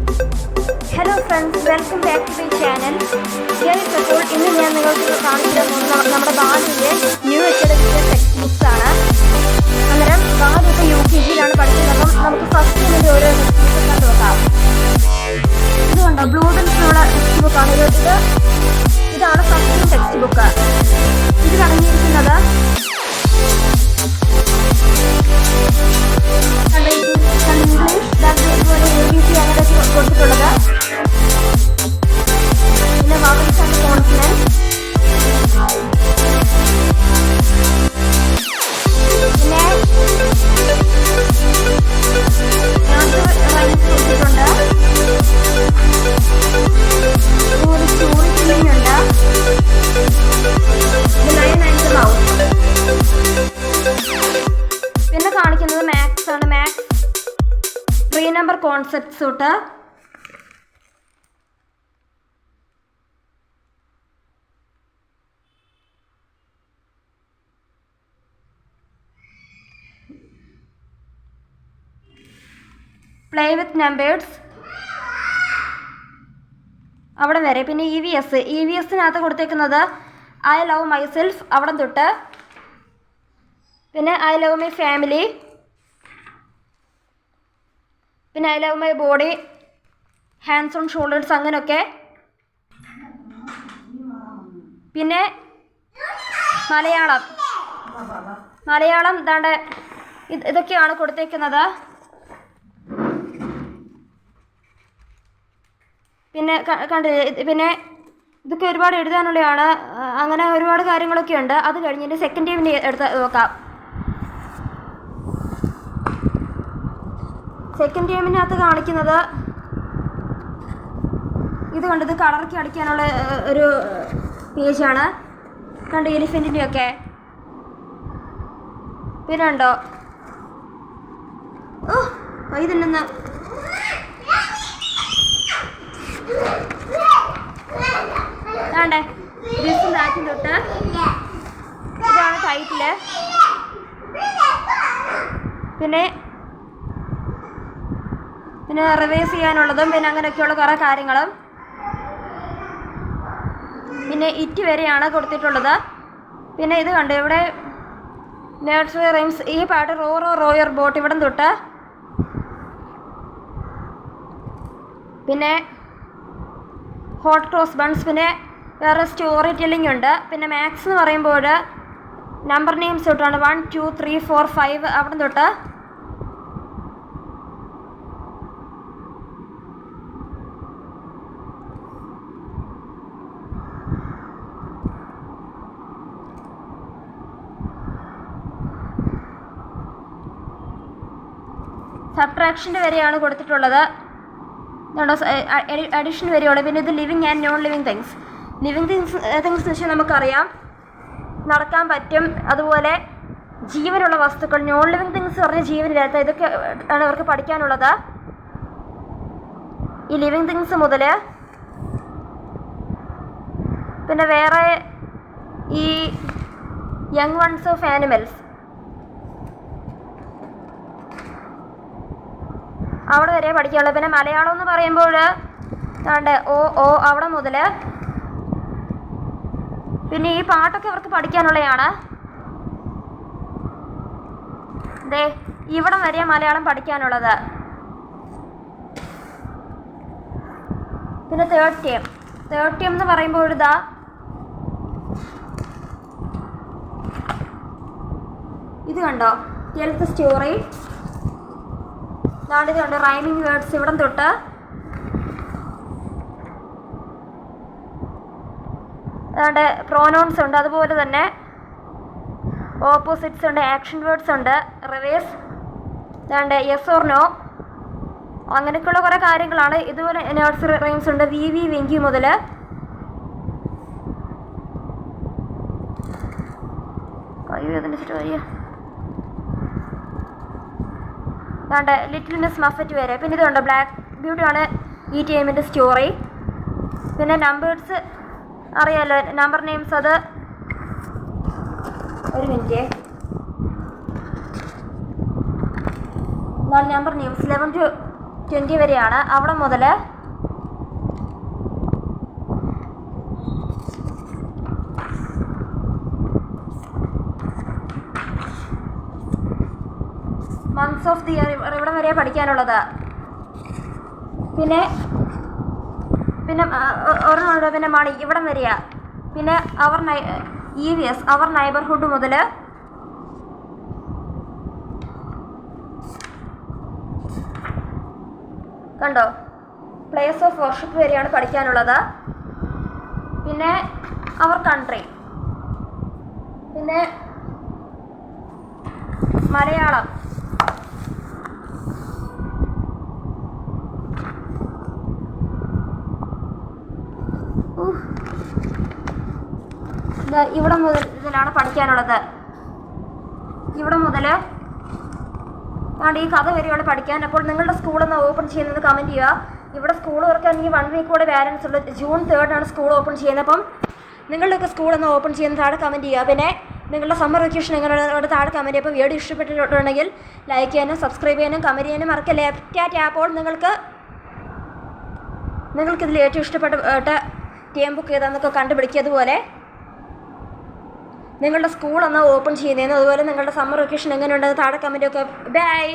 Hello friends, welcome back to my channel. ഇപ്പോൾ ഇന്ന് ഞാൻ നിങ്ങൾക്ക് കാണിച്ചു പോകുന്നത് നമ്മുടെ ബാലുവിൻ്റെ ന്യൂ അക്കാഡമിക് ടെക്സ്റ്റ് ബുക്സ് ആണ്. അന്നേരം ബാലു ഇപ്പോൾ UKG-യിലാണ് പഠിക്കുന്നത്. അപ്പം നമുക്ക് ഫസ്റ്റ് ഇതിൻ്റെ ഓരോ ടെക്സ്റ്റ് ബുക്ക് കണ്ടു നോക്കാം. ഇതുകൊണ്ട് ബ്ലൂ പെൻസിലുള്ള ടെക്സ്റ്റ് ബുക്കാണ്. ഇതാണ് ഫസ്റ്റ് ടെക്സ്റ്റ് ബുക്ക്. ഇത് അടങ്ങിയിരിക്കുന്നത് ഇംഗ്ലീഷ്, ഇതുപോലെ ABC അങ്ങനെയൊക്കെ കൊടുത്തിട്ടുള്ളത്. പിന്നെ വവൽസ് ആൻഡ് കോൺസണൻസ്, പിന്നെ റൈംസ് കൊടുത്തിട്ടുണ്ട്. ഒരു സ്റ്റോറി ടെല്ലിംഗ് ഉണ്ട്. Lion and the mouse. പിന്നെ കാണിക്കുന്നത് മാത്സ് ആണ്. മാത്സ് 3 നമ്പർ കോൺസെപ്റ്റ്സ് തൊട്ട് പ്ലേ വിത്ത് നമ്പേഴ്സ് അവിടെ വരെ. പിന്നെ EVS കൊടുത്തേക്കുന്നത് ഐ ലവ് മൈസെൽഫ് അവിടെ തൊട്ട്. പിന്നെ ഐ ലവ് മൈ ഫാമിലി, പിന്നെ I love my body, hands on shoulders അങ്ങനെയൊക്കെ. പിന്നെ മലയാളം ഇതാണ്ട് ഇതൊക്കെയാണ് കൊടുത്തേക്കുന്നത്. പിന്നെ കണ്ടില്ലേ, പിന്നെ ഇതൊക്കെ ഒരുപാട് എഴുതാനുള്ളതാണ്. അങ്ങനെ ഒരുപാട് കാര്യങ്ങളൊക്കെ ഉണ്ട്. അത് കഴിഞ്ഞിട്ട് സെക്കൻഡ് ടൈമിന് എടുത്ത് നോക്കാം. സെക്കൻഡ് ടൈമിനകത്ത് കാണിക്കുന്നത് ഇത് കണ്ടത് കളറൊക്കെ അടിക്കാനുള്ള ഒരു പേജാണ്. കണ്ട് എലിഫൻറ്റിൻ്റെയൊക്കെ. പിന്നെ ഉണ്ടോ ഇതില്ലെന്ന് വേണ്ടേ ദിസും ദാറ്റും തൊട്ട്. ഇതാണ് ടൈറ്റില്. പിന്നെ റിവൈസ് ചെയ്യാനുള്ളതും പിന്നെ അങ്ങനെയൊക്കെയുള്ള കുറേ കാര്യങ്ങളും. പിന്നെ ഇറ്റ് വരെയാണ് കൊടുത്തിട്ടുള്ളത്. പിന്നെ ഇത് കണ്ടു ഇവിടെ നഴ്സറി റൈംസ്. ഈ പാട്ട് റോയർ ബോട്ട് ഇവിടെ തൊട്ട്. പിന്നെ ഹോട്ട് ക്രോസ് ബൺസ്. പിന്നെ വേറെ സ്റ്റോറി ടെല്ലിംഗ് ഉണ്ട്. പിന്നെ മാത്സ് എന്ന് പറയുമ്പോൾ നമ്പർ നെയിംസ് തൊട്ടാണ് 1 2 3 4 5 അവിടെ തൊട്ട്. സബ്ട്രാക്ഷൻ്റെ വരെയാണ് കൊടുത്തിട്ടുള്ളത്. അഡീഷൻ വരെയുള്ളത്. പിന്നെ ഇത് living and non living things. Living things എന്ന് വെച്ചാൽ നമുക്കറിയാം നടക്കാൻ പറ്റും. അതുപോലെ ജീവനുള്ള വസ്തുക്കൾ. നോൺ ലിവിങ് തിങ്സ് പറഞ്ഞ ജീവനില്ലാത്ത. ഇതൊക്കെ ആണ് അവർക്ക് പഠിക്കാനുള്ളത്. ഈ ലിവിങ് തിങ്സ് മുതൽ പിന്നെ വേറെ ഈ യങ് വൺസ് ഓഫ് ആനിമൽസ് അവിടെ വരെ പഠിക്കാനുള്ളത്. പിന്നെ മലയാളം എന്ന് പറയുമ്പോൾ ഓ അവിടെ മുതൽ. പിന്നെ ഈ പാട്ടൊക്കെ അവർക്ക് പഠിക്കാനുള്ളതാണ്. ഇവിടെ വരെ മലയാളം പഠിക്കാനുള്ളത്. പിന്നെ തേർഡ് ടേം എന്ന് പറയുമ്പോൾ ഇത് കണ്ടോ ടെൽ ദ സ്റ്റോറി. ഇത് കണ്ടോ റൈമിങ് വേർഡ്സ് ഇവിടം തൊട്ട്. അതാണ്ട് പ്രോനൗൺസ് ഉണ്ട്. അതുപോലെ തന്നെ ഓപ്പോസിറ്റ്സ് ഉണ്ട്, ആക്ഷൻ വേർഡ്സ് ഉണ്ട്, റിവേഴ്സ്, അതാണ്ട് യെസ് ഓർ നോ അങ്ങനെയൊക്കെയുള്ള കുറേ കാര്യങ്ങളാണ്. ഇതുപോലെ നഴ്സറി റൈംസ് ഉണ്ട്. വി വെങ്കി മുതൽ. അതാണ്ട് ലിറ്റിൽ മിസ് മഫറ്റ് വരെ. പിന്നെ ഇതുണ്ട് ബ്ലാക്ക് ബ്യൂട്ടി ആണ് ഈ ടൈമിൻ്റെ സ്റ്റോറി. പിന്നെ നമ്പേഴ്സ് അറിയാമല്ലോ, നമ്പർ നെയിംസ്. അത് ഒരു മിനിറ്റ്. നമ്പർ നെയിംസ് 11 to 20 വരെയാണ്. അവിടെ മുതൽ മന്ത്സ് ഓഫ് ദി ഇയർ ഇവിടെ വരെയാണ് പഠിക്കാനുള്ളത്. പിന്നെ ഒരെണ്ണമുണ്ട്, പിന്നെ മണി ഇവിടം വരെയാ. പിന്നെ അവർ EVS അവർ നൈബർഹുഡ് മുതൽ കണ്ടോ പ്ലേസ് ഓഫ് വർഷിപ്പ് വരെയാണ് പഠിക്കാനുള്ളത്. പിന്നെ അവർ കൺട്രി, പിന്നെ മലയാളം, ഇവിടെ മുതൽ ഇതിലാണ് പഠിക്കാനുള്ളത്. ഇവിടെ മുതൽ ഈ കഥ വരെയാണ് പഠിക്കാൻ. അപ്പോൾ നിങ്ങളുടെ സ്കൂളൊന്ന് ഓപ്പൺ ചെയ്യുന്നത് കമൻറ്റ് ചെയ്യുക. ഇവിടെ സ്കൂൾ തുറക്കാണെങ്കിൽ 1 വീക്ക് കൂടെ ബാലൻസ് ഉള്ളൂ. June 3 സ്കൂൾ ഓപ്പൺ ചെയ്യുന്നത്. അപ്പം നിങ്ങളുടെയൊക്കെ സ്കൂളൊന്ന് ഓപ്പൺ ചെയ്യുന്ന താഴെ കമൻറ്റ് ചെയ്യുക. പിന്നെ നിങ്ങളുടെ സമ്മർ വെക്കേഷൻ എങ്ങനെയാണ് താഴെ കമൻറ്റ് ചെയ്യുക. അപ്പോൾ വീഡിയോ ഇഷ്ടപ്പെട്ടിട്ടുണ്ടെങ്കിൽ ലൈക്ക് ചെയ്യാനും സബ്സ്ക്രൈബ് ചെയ്യാനും കമൻറ്റ് ചെയ്യാനും മറക്കല്ലേ. അപ്പോൾ നിങ്ങൾക്കിതിൽ ഏറ്റവും ഇഷ്ടപ്പെട്ട ടീം ബുക്ക് ചെയ്താന്നൊക്കെ കണ്ടുപിടിക്കിയതുപോലെ നിങ്ങളുടെ സ്കൂളൊന്ന് ഓപ്പൺ ചെയ്യുന്നതെന്ന്, അതുപോലെ നിങ്ങളുടെ സമ്മർ വെക്കേഷൻ എങ്ങനെയുണ്ടെന്ന് താഴെ കമൻറ്റൊക്കെ. ബൈ.